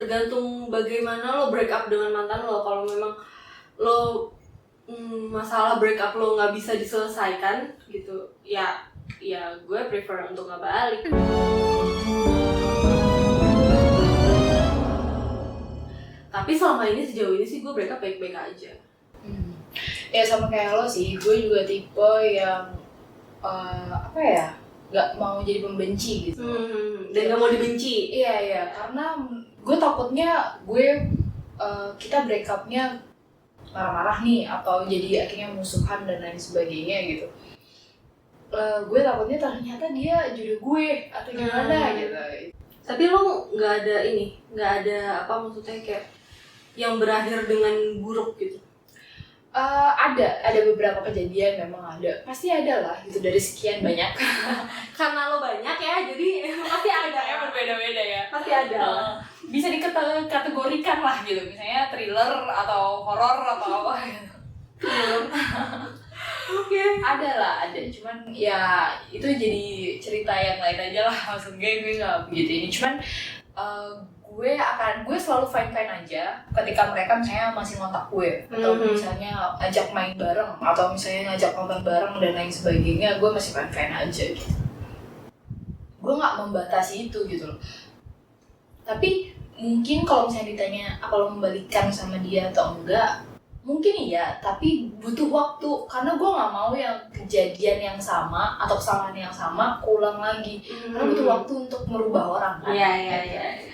tergantung bagaimana lo break up dengan mantan lo. Kalau memang lo masalah break up lo nggak bisa diselesaikan gitu, ya gue prefer untuk nggak balik. Tapi selama ini, sejauh ini sih gue break up baik-baik aja. Ya sama kayak lo sih, gue juga tipe yang nggak mau jadi pembenci gitu. Dan nggak mau dibenci. Iya, karena gue takutnya kita break up-nya marah-marah nih, atau jadi akhirnya musuhan dan lain sebagainya gitu. Gue takutnya ternyata dia jodoh gue atau gimana gitu. Tapi lo nggak ada maksudnya kayak yang berakhir dengan buruk gitu? Ada beberapa kejadian, memang ada, pasti ada lah gitu, dari sekian banyak. Karena lo banyak ya, jadi pasti ada ya, berbeda-beda ya, pasti ada. Bisa dikategorikan lah gitu, misalnya thriller atau horor atau apa gitu. Oke. Ada, cuman ya itu jadi cerita yang lain aja lah, maksudnya gue nggak begitu ini, cuman gue selalu fine aja ketika mereka misalnya masih ngontak gue, atau misalnya ajak main bareng, atau misalnya ngajak nonton bareng dan lain sebagainya, gue masih fine aja gitu. Gue nggak membatasi itu gitu loh. Tapi mungkin kalau misalnya ditanya apa lo membalikkan sama dia atau enggak, mungkin iya, tapi butuh waktu, karena gue nggak mau yang kejadian yang sama atau kesalahan yang sama ulang lagi. Karena butuh waktu untuk merubah orang kan. Iya.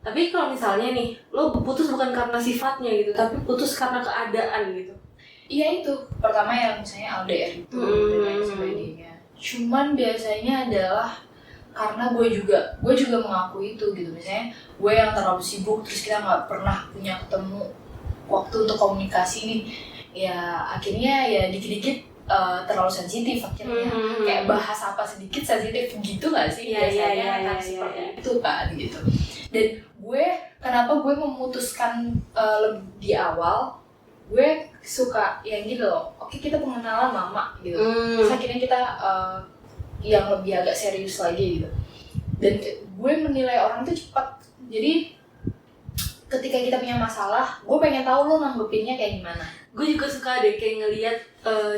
Tapi kalau misalnya nih, lo putus bukan karena sifatnya gitu, tapi putus karena keadaan gitu. Iya itu, pertama yang misalnya LDR itu dan lain sebagainya. Cuman biasanya adalah karena gue juga mengakui itu gitu. Misalnya gue yang terlalu sibuk, terus kita nggak pernah punya ketemu waktu untuk komunikasi nih. Ya akhirnya ya dikit-dikit terlalu sensitif akhirnya. Kayak bahas apa sedikit sensitif gitu nggak sih? Biasanya kan seperti itu kan gitu. Dan kenapa gue memutuskan di awal, gue suka yang gitu loh, oke kita pengenalan lama gitu, terus akhirnya kita yang lebih agak serius lagi gitu. Dan gue menilai orang itu cepat, jadi ketika kita punya masalah, gue pengen tahu lo nanggepinnya kayak gimana. Gue juga suka deh kayak ngelihat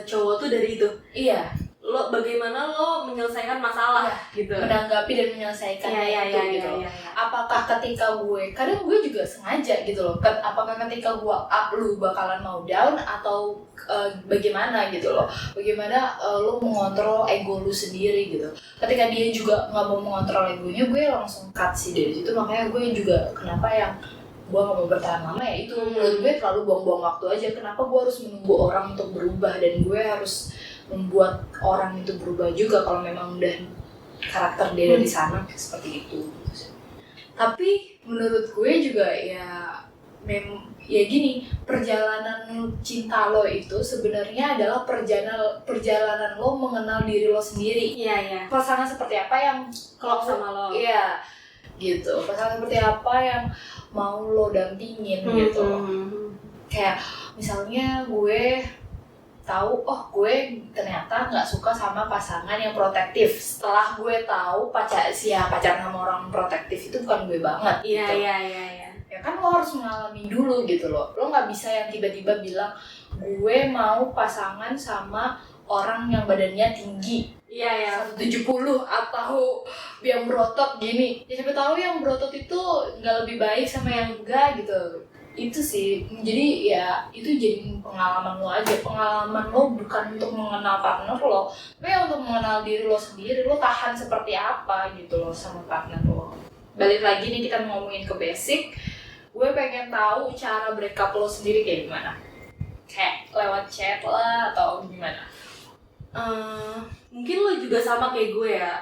cowok tuh dari itu. Iya. Lo bagaimana lo menyelesaikan masalah gitu. Menanggapi dan menyelesaikan gitu. Apakah ketika kadang gue juga sengaja gitu loh. Apakah ketika gue up lu bakalan mau down atau bagaimana gitu loh. Bagaimana lo mengontrol ego lu sendiri gitu. Ketika dia juga nggak mau mengontrol egonya, gue langsung cut sih dari situ. Makanya gue juga kenapa yang gue gak mau bertahan lama ya itu, menurut gue terlalu buang-buang waktu aja. Kenapa gue harus menunggu orang untuk berubah, dan gue harus membuat orang itu berubah juga kalau memang udah karakter dia dari sana seperti itu. Tapi menurut gue juga ya gini, perjalanan cinta lo itu sebenarnya adalah perjalanan lo mengenal diri lo sendiri. Iya. Pasangan seperti apa yang klop sama lo. Iya. Gitu. Pasangan seperti apa yang mau lo dampingin gitu. Kayak misalnya gue tahu, gue ternyata nggak suka sama pasangan yang protektif. Setelah gue tahu pacaran sama orang protektif itu bukan gue banget. Iya. Ya kan lo harus mengalami dulu gitu loh. Lo nggak bisa yang tiba-tiba bilang gue mau pasangan sama orang yang badannya tinggi. Iya. 170 atau yang berotot gini. Ya siapa tahu yang berotot itu nggak lebih baik sama yang enggak gitu. Itu sih. Jadi ya itu jadi pengalaman lo aja. Pengalaman lo bukan untuk mengenal partner lo, tapi untuk mengenal diri lo sendiri. Lo tahan seperti apa gitu loh sama partner lo. Balik lagi nih kita ngomongin ke basic. Gue pengen tahu cara break up lo sendiri kayak gimana. Kayak lewat chat lah atau gimana? Mungkin lo juga sama kayak gue ya.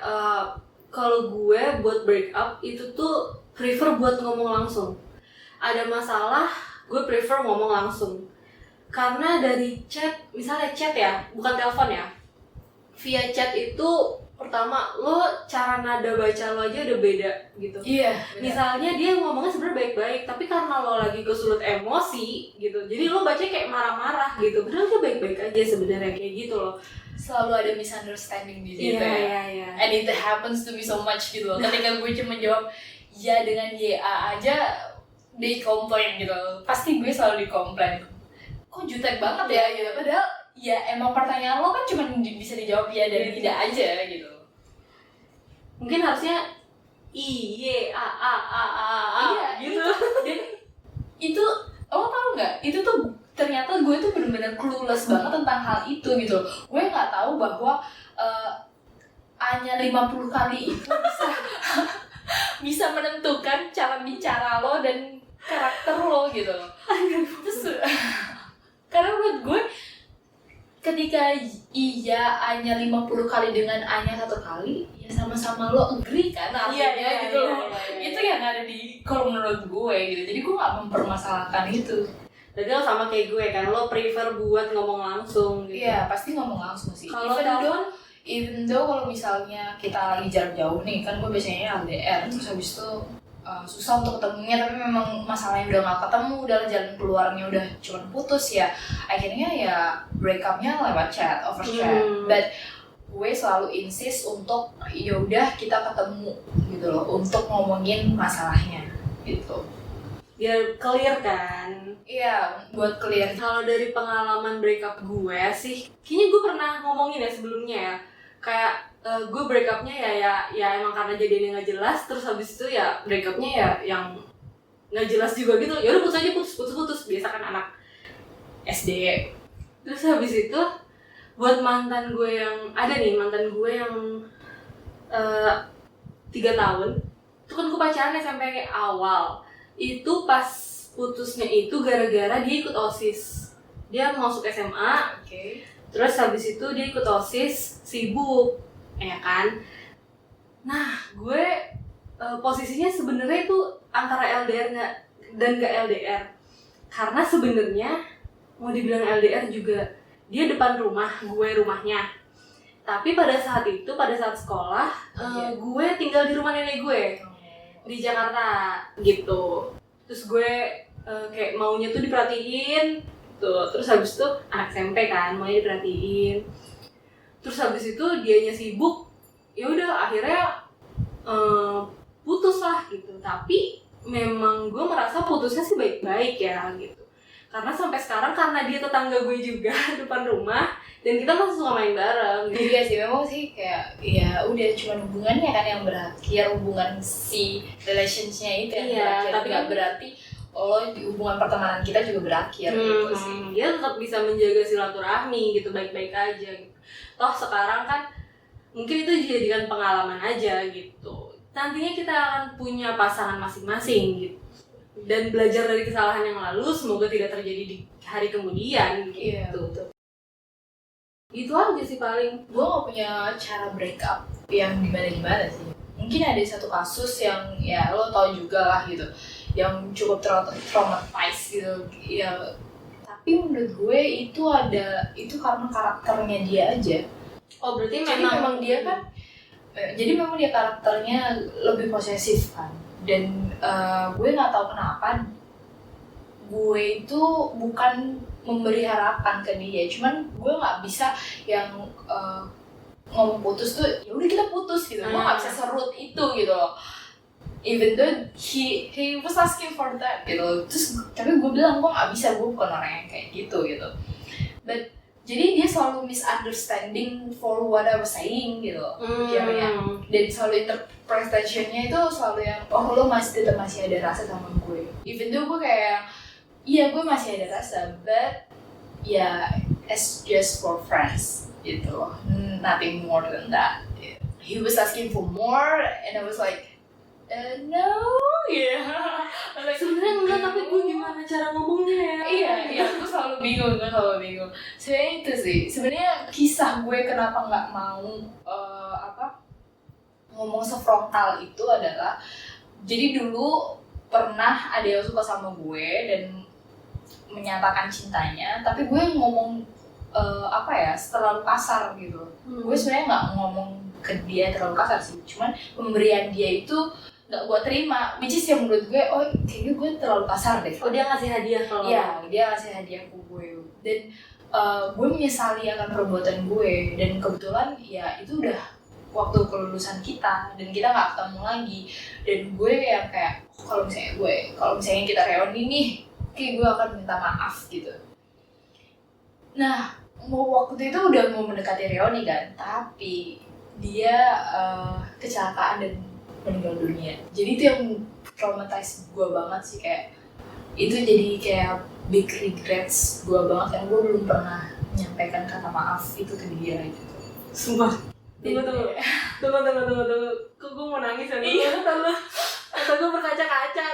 Kalau gue buat break up itu tuh prefer buat ngomong langsung. Ada masalah, gue prefer ngomong langsung. Karena dari chat, misalnya chat ya, bukan telepon ya. Via chat itu pertama lo cara nada baca lo aja udah beda gitu. Iya. Misalnya dia ngomongnya sebenarnya baik-baik, tapi karena lo lagi kesulut emosi gitu, jadi lo baca kayak marah-marah gitu. Padahal dia baik-baik aja sebenarnya kayak gitu loh. Selalu ada misunderstanding di situ Iya. And it happens to be so much gitu loh. Ketika gue cuma jawab ya dengan YA aja di komplain gitu, pasti gue selalu dikomplain, kok jutek banget ya gitu, padahal ya emang pertanyaan lo kan cuma bisa dijawab ya dan tidak aja gitu. Mungkin harusnya iya, gitu. Dan itu lo tau nggak, itu tuh ternyata gue tuh benar-benar clueless banget tentang hal itu gitu. Gue nggak tahu bahwa A-nya 50 kali itu bisa menentukan cara bicara lo dan karakter lo gitu. Terus karena menurut gue ketika iya A-nya 50 kali dengan A-nya 1 kali, ya sama-sama lo agree kan artinya gitu loh. Itu yang ada di kalau menurut gue gitu. Jadi gue gak mempermasalahkan itu. Jadi lo sama kayak gue kan, lo prefer buat ngomong langsung gitu. Iya, pasti ngomong langsung sih. Kalau Even though kalau misalnya kita lagi jarak jauh nih, kan gue biasanya LDR, terus habis itu susah untuk ketemunya, tapi memang masalahnya udah gak ketemu, udah jalan keluarnya udah cuma putus ya, akhirnya ya break up-nya lewat chat, over chat. But gue selalu insist untuk yaudah kita ketemu gitu loh, untuk ngomongin masalahnya gitu. Biar clear kan. Iya, buat clear. Kalau dari pengalaman breakup gue sih, kayaknya gue pernah ngomongin ya sebelumnya ya, kayak gue breakupnya ya emang karena jadinya nggak jelas, terus habis itu ya breakupnya ya yang nggak jelas juga gitu. Ya udah putus aja, putus biasa kan anak SD. Terus habis itu buat mantan gue yang mantan gue yang 3 tahun itu kan gue pacaran sampai awal. Itu pas putusnya itu gara-gara dia ikut OSIS, dia masuk SMA. Terus habis itu dia ikut OSIS, sibuk, ya kan. Nah, gue posisinya sebenarnya itu antara LDR dan gak LDR. Karena sebenarnya mau dibilang LDR juga, dia depan rumah, gue rumahnya. Tapi pada saat sekolah, gue tinggal di rumah nenek gue di Jakarta gitu. Terus gue kayak maunya tuh diperhatiin tuh. Terus habis itu anak SMP kan, maunya diperhatiin. Terus habis itu dianya sibuk, ya udah akhirnya putus lah gitu. Tapi memang gue merasa putusnya sih baik-baik ya gitu. Karena sampai sekarang karena dia tetangga gue juga depan rumah dan kita masih suka main bareng. Iya sih, memang sih kayak ya udah cuma hubungannya kan yang berakhir, hubungan si relationship-nya itu yang berakhir. Tapi nggak berarti hubungan pertemanan kita juga berakhir gitu sih. Dia tetap bisa menjaga silaturahmi gitu, baik-baik aja gitu. Toh sekarang kan mungkin itu dijadikan pengalaman aja gitu. Nantinya kita akan punya pasangan masing-masing gitu. Dan belajar dari kesalahan yang lalu, semoga tidak terjadi di hari kemudian gitu. Iya, betul. Itu aja sih paling. Gue gak punya cara break up yang gimana-gimana sih. Mungkin ada satu kasus yang ya lo tau juga lah gitu, yang cukup traumatized gitu ya. Tapi menurut gue itu karena karakternya dia aja. Oh berarti memang dia kan, jadi memang dia karakternya lebih posesif kan. Dan gue nggak tahu kenapa gue itu bukan memberi harapan ke dia, cuman gue nggak bisa yang ngomong putus tuh ya udah kita putus gitu. Gue nggak bisa serut itu gitu loh. Even though he was asking for that gitu. Terus tapi gue bilang gue nggak bisa, gue bukan orang yang kayak gitu. But jadi dia selalu misunderstanding for what I was saying gitu. Ya. Dan selalu interpretation-nya itu selalu yang lo tetap masih ada rasa sama gue. Even though gue kayak iya gue masih ada rasa, but ya it's just for friends gitu loh. Nothing more than that. He was asking for more and I was like no, like, sebenarnya enggak, tapi gue gimana cara ngomongnya ya? Iya, gue selalu bingung. Sebenarnya itu sih, sebenarnya kisah gue kenapa nggak mau ngomong sefrontal itu adalah, jadi dulu pernah ada yang suka sama gue dan menyatakan cintanya, tapi gue ngomong terlalu kasar gitu. Gue sebenarnya nggak ngomong ke dia terlalu kasar sih, cuman pemberian dia itu nggak gue terima, which is yang menurut gue kayaknya gue terlalu kasar deh. Dia ngasih hadiah kalau dia ngasih hadiah ke gue dan gue menyesali akan perbuatan gue, dan kebetulan ya itu udah waktu kelulusan kita dan kita nggak ketemu lagi. Dan gue yang kayak kalau misalnya kita reuni nih, oke, gue akan minta maaf gitu. Nah, waktu itu udah mau mendekati reuni kan, tapi dia kecelakaan dan meninggal dunia. Jadi itu yang traumatize gue banget sih, kayak itu jadi kayak big regrets gue banget karena gue belum pernah menyampaikan kata maaf itu ke dia gitu. Sumpah. Tunggu. Kok gue mau nangis ya? Atau gue berkaca-kaca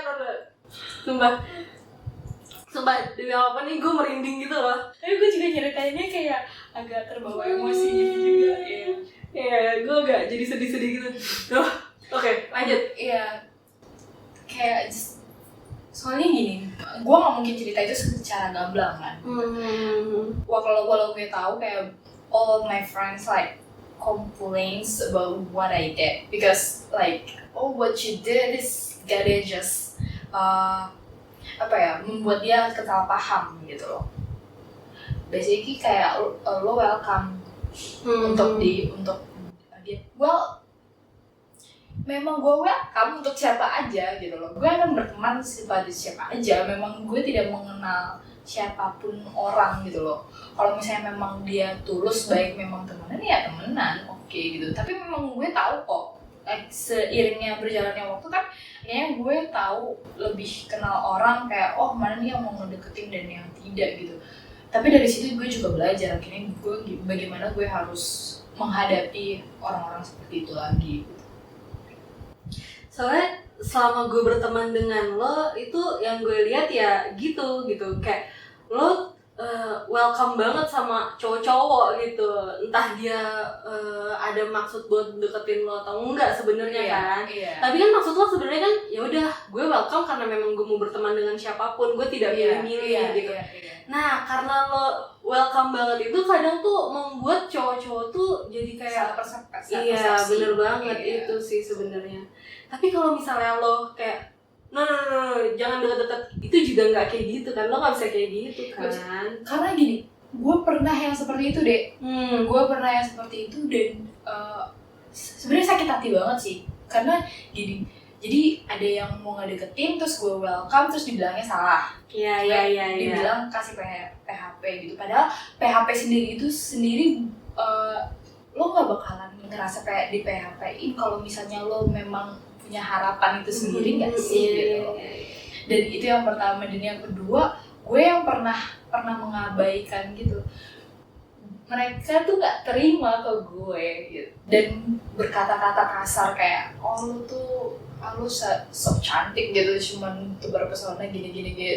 Sumpah, demi apa nih gue merinding gitu loh. Tapi gue juga nyeritainnya kayak agak terbawa emosi gitu juga. Iya, gue agak jadi sedih-sedih gitu. Oke, lanjut. Iya, kayak soalnya gini, gue gak mungkin cerita itu secara gamblang kan. Walau gue tahu kayak all of my friends like complains about what I did because like, oh, what you did is gonna just membuat dia kesalahpaham gitu loh. Basically kayak lo welcome untuk dia. Well, memang gue welcome untuk siapa aja gitu loh. Gue akan berteman pada siapa aja. Memang gue tidak mengenal siapapun orang gitu loh. Kalau misalnya memang dia tulus baik memang temenan ya temenan, oke gitu. Tapi memang gue tahu kok, like, seiringnya berjalannya waktu kan kayaknya gue tahu lebih kenal orang kayak oh mana nih yang mau ngedeketin dan yang tidak gitu. Tapi dari situ gue juga belajar akhirnya gue bagaimana gue harus menghadapi orang-orang seperti itu lagi gitu. Soalnya selama gue berteman dengan lo itu yang gue lihat ya gitu kayak lo welcome banget sama cowok-cowok gitu, entah dia ada maksud buat deketin lo atau enggak sebenarnya kan. Tapi kan maksud lo sebenarnya kan ya udah gue welcome karena memang gue mau berteman dengan siapapun, gue tidak milih-milih gitu. Nah karena lo welcome banget itu kadang tuh membuat cowok-cowok tuh jadi kayak iya bener banget itu sih sebenarnya. Tapi kalau misalnya lo kayak no, jangan deket-deket, itu juga nggak kayak gitu kan, lo nggak bisa kayak gitu kan. Karena gini, gue pernah yang seperti itu deh. Gue pernah yang seperti itu dan sebenarnya sakit hati banget sih. Karena gini, jadi ada yang mau ngedeketin terus gue welcome terus dibilangnya salah. Iya. Dibilang kasih PHP gitu. Padahal PHP sendiri lo nggak bakalan ngerasa kayak di PHP-in kalau misalnya lo memang punya harapan itu sendiri nggak sih gitu. Dan itu yang pertama. Dan yang kedua, gue yang pernah mengabaikan gitu. Mereka tuh nggak terima ke gue gitu. Dan berkata-kata kasar kayak oh lu tuh lu so cantik gitu, cuman tebar pesona gini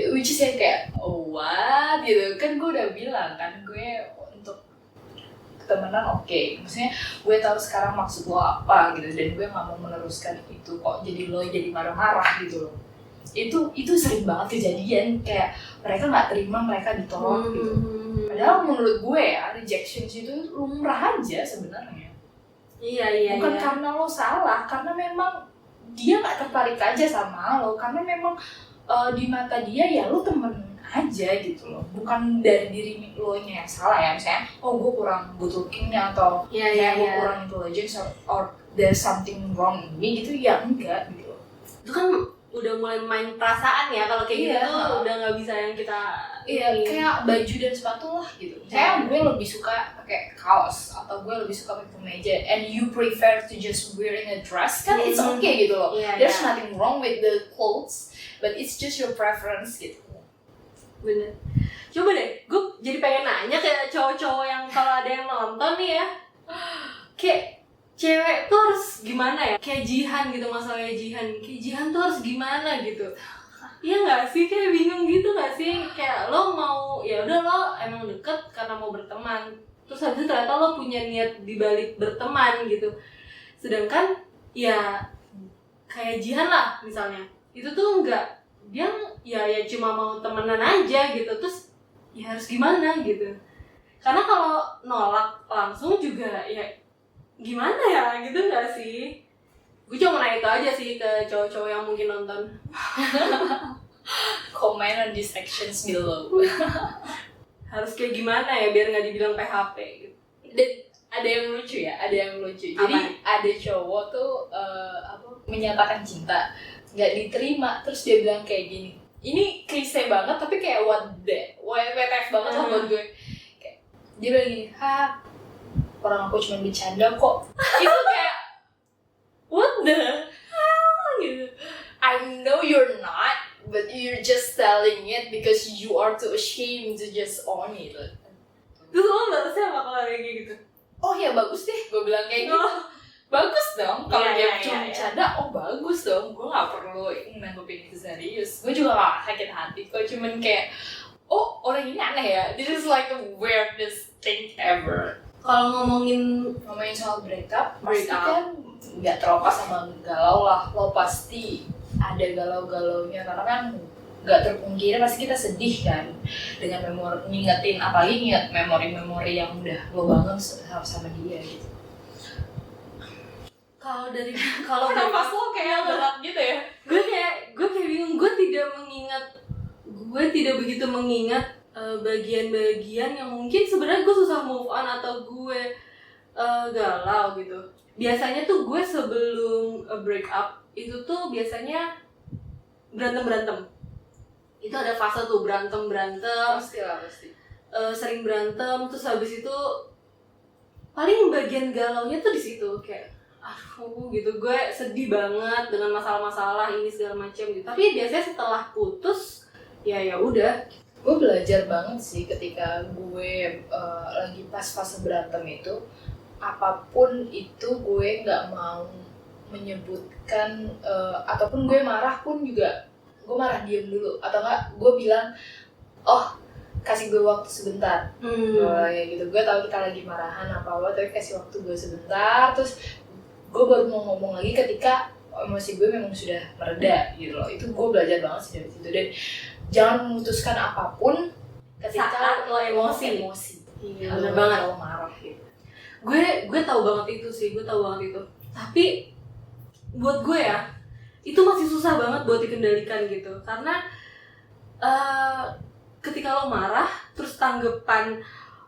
which is kayak oh what gitu kan. Gue udah bilang kan gue untuk temenan oke. Maksudnya gue tahu sekarang maksud lo apa gitu dan gue nggak mau meneruskan itu kok jadi lo jadi marah-marah gitu loh. Itu sering banget kejadian kayak mereka nggak terima, mereka ditolak gitu. Padahal menurut gue ya rejection itu lumrah aja sebenarnya. Iya. Bukan karena lo salah, karena memang dia nggak tertarik aja sama lo, karena memang di mata dia ya lo temen aja gitu loh, bukan dari diri lo nya yang salah ya. Misalnya oh gue kurang good lookingnya atau gue kurang intelligence or there's something wrong in me gitu ya, enggak gitu loh. Itu kan udah mulai main perasaan ya kalau kayak gitu tuh udah nggak bisa yang kita kayak baju dan sepatu lah gitu. Saya gue lebih suka pakai kaos atau gue lebih suka pakai kemeja and you prefer to just wearing a dress kan it's okay gitu loh. There's nothing wrong with the clothes but it's just your preference gitu. Bener. Coba deh, gue jadi pengen nanya ke cowok-cowok yang kalau ada yang nonton nih ya, kayak cewek tuh harus gimana ya? Kayak Jihan gitu, masalahnya Jihan. Kayak Jihan tuh harus gimana gitu? Iya nggak sih, kayak bingung gitu nggak sih? Kayak lo mau ya udah lo emang deket karena mau berteman, terus habis itu ternyata lo punya niat dibalik berteman gitu. Sedangkan ya kayak Jihan lah misalnya, itu tuh nggak, dia ya cuma mau temenan aja gitu, terus ya harus gimana gitu. Karena kalau nolak langsung juga ya gimana ya gitu nggak sih? Gue cuma nanya itu aja sih ke cowok-cowok yang mungkin nonton. Comment on these sections below. Harus kayak gimana ya biar nggak dibilang PHP gitu. Dan ada yang lucu ya, ada yang lucu. Jadi ada cowok tuh menyatakan cinta, nggak diterima, terus dia bilang kayak gini. Ini klise banget tapi kayak WTF banget lah buat gue. Kayak dia bilang gini, orang aku cuma bercanda kok. Itu kayak what the hell gitu. I know you're not, but you're just telling it because you are too ashamed to just own it. Terus lo balasnya apa kalau kayak gitu? Oh ya bagus deh, gue bilang kayak gitu. Bagus dong, kalau dia cuma bercanda, bagus dong. Gue gak perlu nanggepin itu serius. Gue juga gak sakit hati kok, cuman kayak orang ini aneh ya. This is like the weirdest thing ever. Kalau ngomongin soal breakup pasti kan gak terlepas sama galau lah. Lo pasti ada galau-galaunya, karena kan gak terpungkiri pasti kita sedih kan dengan ngingetin, apalagi nginget memori-memori yang udah lo bangun sama dia gitu. Kalau pas lo kayak berat gitu ya. Gue kayak bingung, gue tidak begitu mengingat bagian-bagian yang mungkin sebenarnya gue susah move on atau gue galau gitu. Biasanya tuh gue sebelum break up itu tuh biasanya berantem. Itu ada fase tuh berantem. Pasti. Sering berantem, terus habis itu paling bagian galaunya tuh di situ kayak gitu, gue sedih banget dengan masalah-masalah ini segala macam gitu. Tapi biasanya setelah putus ya udah. Gue belajar banget sih ketika gue lagi pas fase berantem itu, apapun itu gue nggak mau menyebutkan ataupun gue marah pun juga gue marah diem dulu, atau enggak gue bilang kasih gue waktu sebentar. Kayak gitu, gue tahu kita lagi marahan apa tapi kasih waktu gue sebentar, terus gue baru mau ngomong lagi ketika emosi gue memang sudah mereda gitu loh. Itu gue belajar banget sih dari situ. Dan jangan memutuskan apapun ketika saat lo emosi. Iya, bener banget. Lo marah gitu. Gue tahu banget itu sih, tapi buat gue ya itu masih susah banget buat dikendalikan gitu, karena ketika lo marah terus tanggapan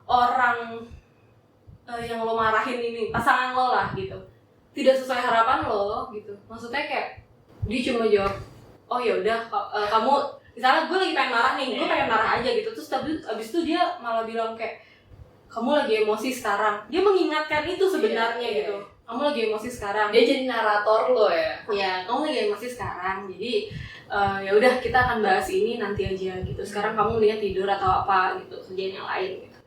orang yang lo marahin ini, pasangan lo lah gitu, tidak sesuai harapan lo gitu. Maksudnya kayak dia cuma jawab ya udah kamu, misalnya gue lagi pengen marah nih, gue pengen marah aja gitu, terus abis itu dia malah bilang kayak kamu lagi emosi sekarang. Dia mengingatkan itu sebenarnya gitu. Kamu lagi emosi sekarang. Dia jadi narator lo ya. Ya, kamu lagi emosi sekarang. Jadi ya udah kita akan bahas ini nanti aja gitu. Sekarang kamu mendingan tidur atau apa gitu, kerjain yang lain gitu.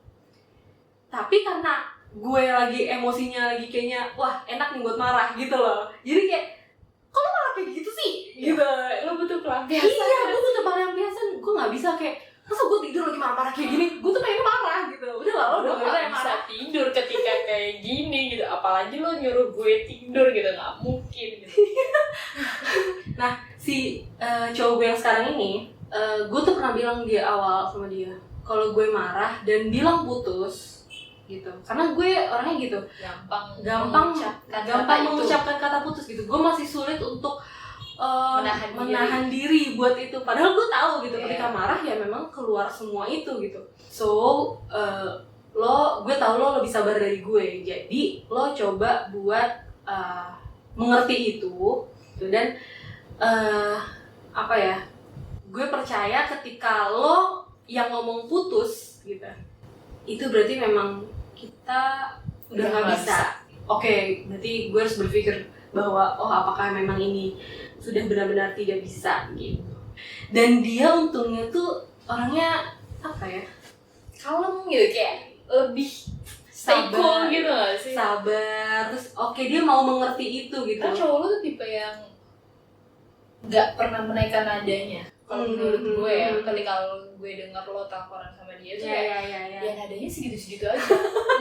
Tapi karena gue lagi emosinya lagi kayaknya enak nih buat marah gitu loh. Jadi kayak kok lo malah kayak gitu sih? Gitu. Lo butuh pelampiasan. Iya, gue butuh pelampiasan. Gue nggak bisa kayak masa gue tidur lagi marah-marah kayak gini, gue tuh pengen marah gitu. Udah lah, lo udah gak bisa tidur ketika kayak gini gitu, apalagi lo nyuruh gue tidur gitu, gak mungkin gitu. Nah, si cowok gue yang sekarang ini, gue tuh pernah bilang di awal sama dia kalau gue marah dan bilang putus gitu, karena gue orangnya gitu, gampang mengucapkan kata putus gitu. Gue masih sulit untuk menahan diri buat itu, padahal gue tahu gitu ketika marah ya memang keluar semua itu gitu. So gue tahu lo lebih sabar dari gue, jadi lo coba buat mengerti itu dan gue percaya ketika lo yang ngomong putus gitu, itu berarti memang kita udah nggak bisa. Oke, berarti gue harus berpikir bahwa apakah memang ini sudah benar-benar tidak bisa gitu. Dan dia untungnya tuh orangnya kalem gitu, kayak lebih sabar gitu gak sih? Sabar, terus dia mau mengerti itu gitu. Kan cowok lu tuh tipe yang gak pernah menaikkan nadanya. Kalau menurut gue ya, ketika gue denger lo teleponan sama dia tuh ya nadanya segitu-segitu aja.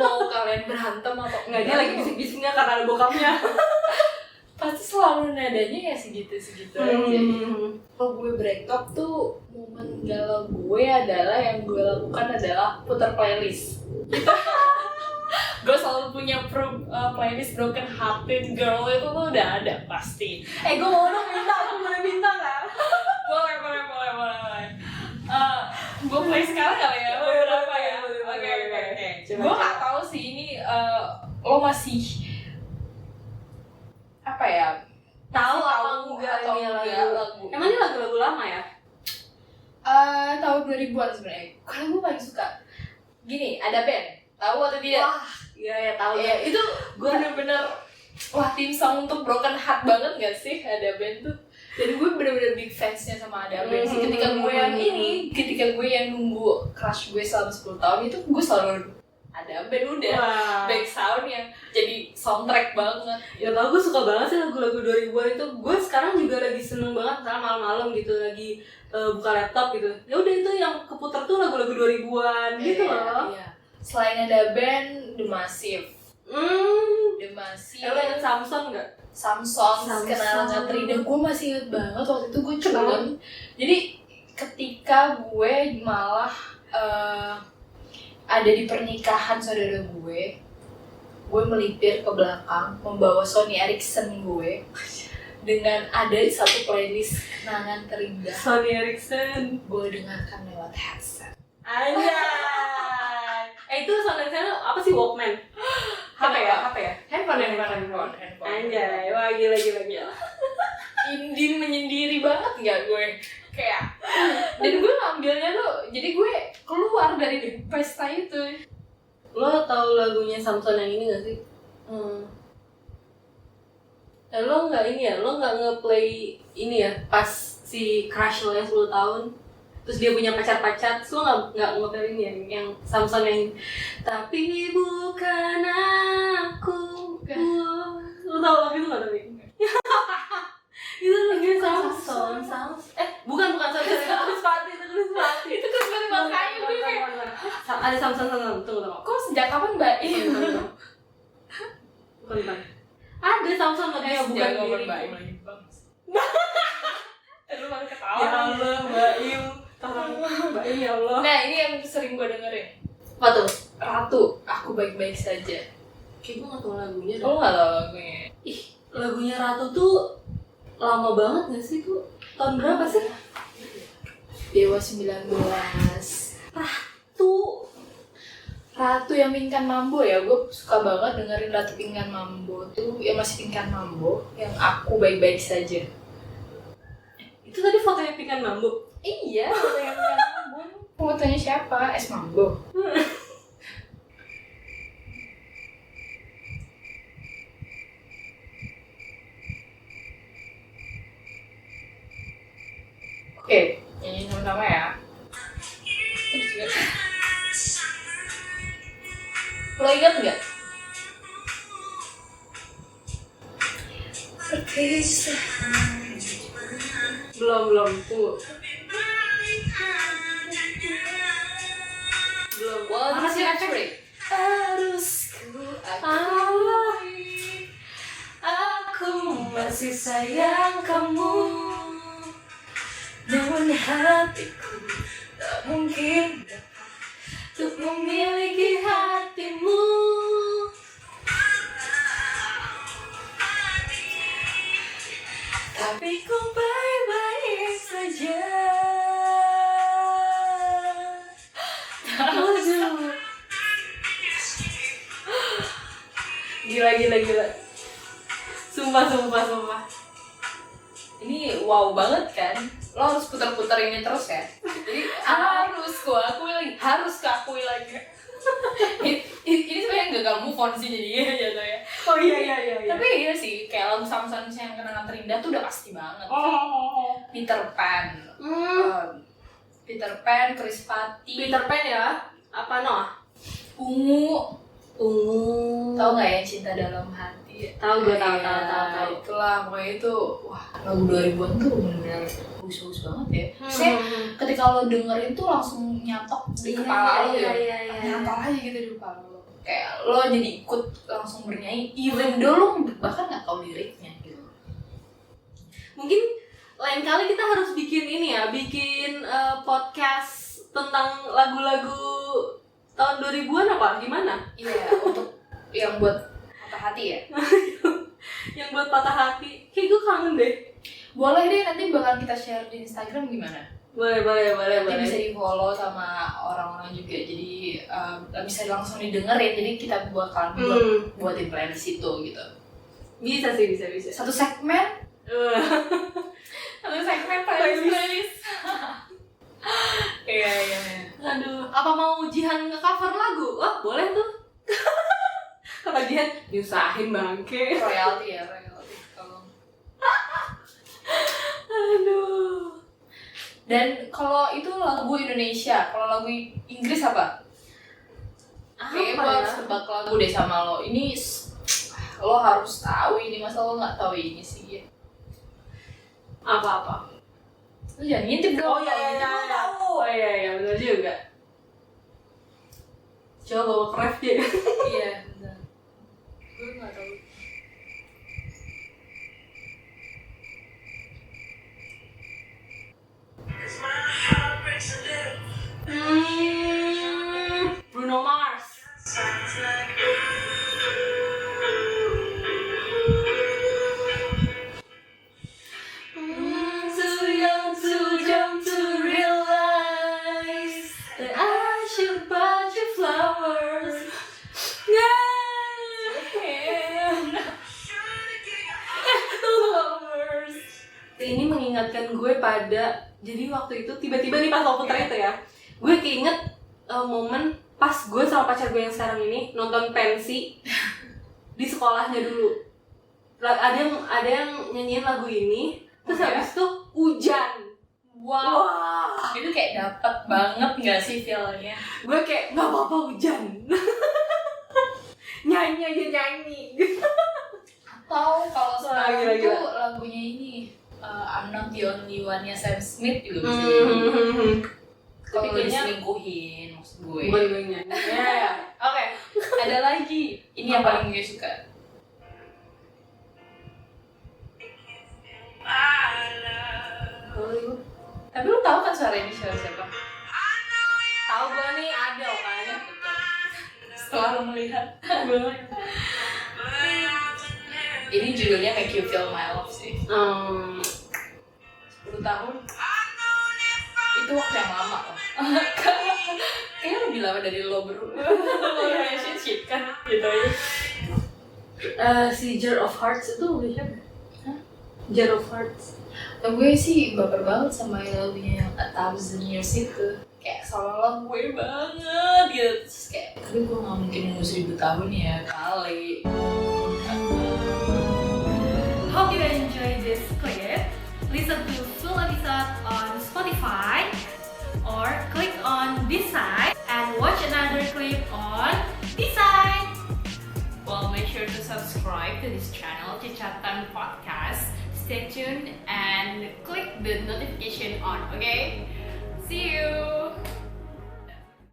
Mau kalian berantem atau enggak, dia lagi bisik-bisiknya karena ada bokapnya. Pasti selalu nadanya ya segitu-segitu aja. Kalau gue break up tuh, momen galau gue adalah yang gue lakukan adalah putar playlist. Gue selalu punya playlist Broken Hearted Girl itu tuh udah ada pasti. Gue mau dong minta, aku boleh minta kan? boleh. Gue play sekarang kali ya, beberapa ya. Oke. Gue gak tahu sih ini masih apa ya, Tahu masih apa enggak atau ini enggak lagu? Emang ini lagu-lagu lama ya? tahun 2000-an sebenarnya. Kalau gue paling suka gini, ada band, tahu atau tidak? Wah, iya tahu. Ya, itu gue bener-bener wah, tim song untuk broken heart banget gak sih ada band tuh. Dan gue bener-bener big fansnya sama ada band sih. Ketika gue yang nunggu crush gue selama 10 tahun itu, gue selalu ada band udah. Wah. Back sound yang jadi soundtrack banget. Ya tau, gue suka banget sih lagu-lagu 2000-an itu. Gue sekarang juga lagi seneng banget misalnya malam-malam gitu lagi buka laptop gitu. Ya udah itu yang keputar tuh lagu-lagu 2000-an gitu loh. Iya. Selain ada band The Massive. The Massive. Lo inget Samson nggak? Samsung, Samsung. Kenalan Gak Terindah. Gue masih inget banget waktu itu gue cuman. Jadi ketika gue malah ada di pernikahan saudara gue melipir ke belakang membawa Sony Ericsson gue dengan ada satu playlist Kenangan Terindah. Sony Ericsson. Gue dengarkan lewat headset. Anjay. Itu Sony Ericsson apa sih, Walkman? HP ya? Handphone. Anjay, wah gila. Indin menyendiri banget gak gue? Kayak dan gue ngambilnya tuh, jadi gue keluar dari pesta itu. Lo tau lagunya Samson yang ini gak sih? Lo nggak ini ya? Lo nggak nge-play ini ya? Pas si crush lo yang 10 tahun terus dia punya pacar, terus lo nggak nge-play ini ya? Yang Samson yang ini. Tapi bukan aku. Lo tau lagu itu nggak tapi? Itu lagunya Samson. Bukan sorry. Itu Chris Patti. Itu kan seperti makanya gue kayak Ada Samson. Tunggu. kok sejak kapan Mbak? Bukan. Ada Samson lagunya bukan diri. Lu malah ketawa. Ya Allah, Mbak Im. Tolong Mbak Im, ya Allah. Nah, ini yang sering gue dengerin. Apa tuh? Ratu, Aku Baik-Baik Saja. Kayak gue gak tau lagunya dah. Lo gak tau lagunya? Ih, lagunya Ratu tuh lama banget gak sih tuh? Tahun berapa sih? Dewa 19. Ratu yang Pinkan Mambo ya, gue suka banget dengerin Ratu Pinkan Mambo tuh, yang masih Pinkan Mambo, yang Aku Baik-Baik Saja. Itu tadi fotonya Pinkan Mambo. Iya, foto yang Pinkan Mambo. Fotonya siapa? Es Mambo. Oke, nyanyi sama-sama ya. Lo ingat nggak? Belum, tunggu. Belum. Mana sih efek? Harus aku masih sayang kamu, namun hatiku tak mungkin untuk memiliki hatimu. Tapi ku baik-baik saja. Gila. Sumpah. Ini wow banget kan? Lo harus putar-putar ini terus ya. Jadi harus kuakui lagi. Ini sebenarnya gagal move on sih jadinya jatuh ya. Oh iya. Tapi iya sih, kayak lagu Samson yang Kenangan Terindah tuh udah pasti banget. Peter Pan, Chris Patti. Peter Pan ya? Apa Noah? Ungu. Tahu nggak ya Cinta Dalam Hati? Tahu. Itulah, pokoknya itu wah, lagu 2000-an tuh benar-benar bagus banget ya. Saya ketika lo dengerin tuh langsung nyatok di kepala lo ya. Nyatok aja gitu di kepala lo. Kayak lo jadi ikut langsung bernyanyi, even though lo bahkan nggak tahu liriknya gitu. Mungkin lain kali kita harus bikin ini ya, podcast tentang lagu-lagu tahun 2000-an apa? Gimana? Iya, untuk yang buat patah hati ya. Yang buat patah hati. Kayak gue kangen deh. Boleh deh, nanti bakal kita share di Instagram gimana? Boleh. Nanti bisa di follow sama orang-orang juga, jadi bisa langsung didengerin. Jadi kita bakalan buatin playlist itu gitu. Bisa sih. Satu segmen playlist. Iya. Aduh, apa mau Jihan nge-cover lagu? Wah, boleh tuh. Kata Jihan, nyusahin bangke. Royalty tolong. Aduh. Dan kalau itu lagu Indonesia, kalau lagu Inggris apa? Kayaknya gue harus tebak lagu deh sama lo. Ini lo harus tahu ini, masa lo nggak tahu ini sih? Apa? Lo jangan ngintip dong. Oh iya, benar juga. Coba bawa ke ref dia. Iya, benar. Gue nggak tahu. Bruno Mars. Too young, too dumb to realize that I should buy you flowers. Flowers. Ini mengingatkan gue pada, jadi waktu itu tiba-tiba nih pas lo putar itu ya, gue keinget momen pas gue sama pacar gue yang sekarang ini nonton pensi di sekolahnya dulu. Ada yang nyanyiin lagu ini, terus habis itu hujan. Wow. Itu kayak dapet banget nggak sih feel-nya? Gue kayak nggak apa-apa hujan. nyanyi. Atau kalau sekarang gila. tuh lagunya ini I'm Not The Only One-nya Sam Smith juga bisa jadi. Kalau diselingkuhin maksud gue. Bukan gue nyanyi. Ya. Oke, ada lagi. Ini yang paling gue suka. Tapi lu tahu kan suara ini suara siapa? Tahu gue nih Adele kan. Setelah lu melihat. Ini judulnya Make You Feel My Love sih. 10 tahun. Itu waktu yang lama loh. Kayaknya lebih lama dari lo relationship kan gitu ya. Si Jar of Hearts itu gue siapa? Hah? Jar of Hearts. Gue sih baper banget sama lagunya yang A Thousand Years itu. Kayak seolah-olah gue banget gitu. Terus kayak, tapi gue gak mungkin nunggu 1000 tahun ya kali. Hope you enjoy this clip. Listen to full episode on Spotify or click on this side and watch another clip on this side. Well, make sure to subscribe to this channel, Cicatan Podcast. Stay tuned and click the notification on, okay?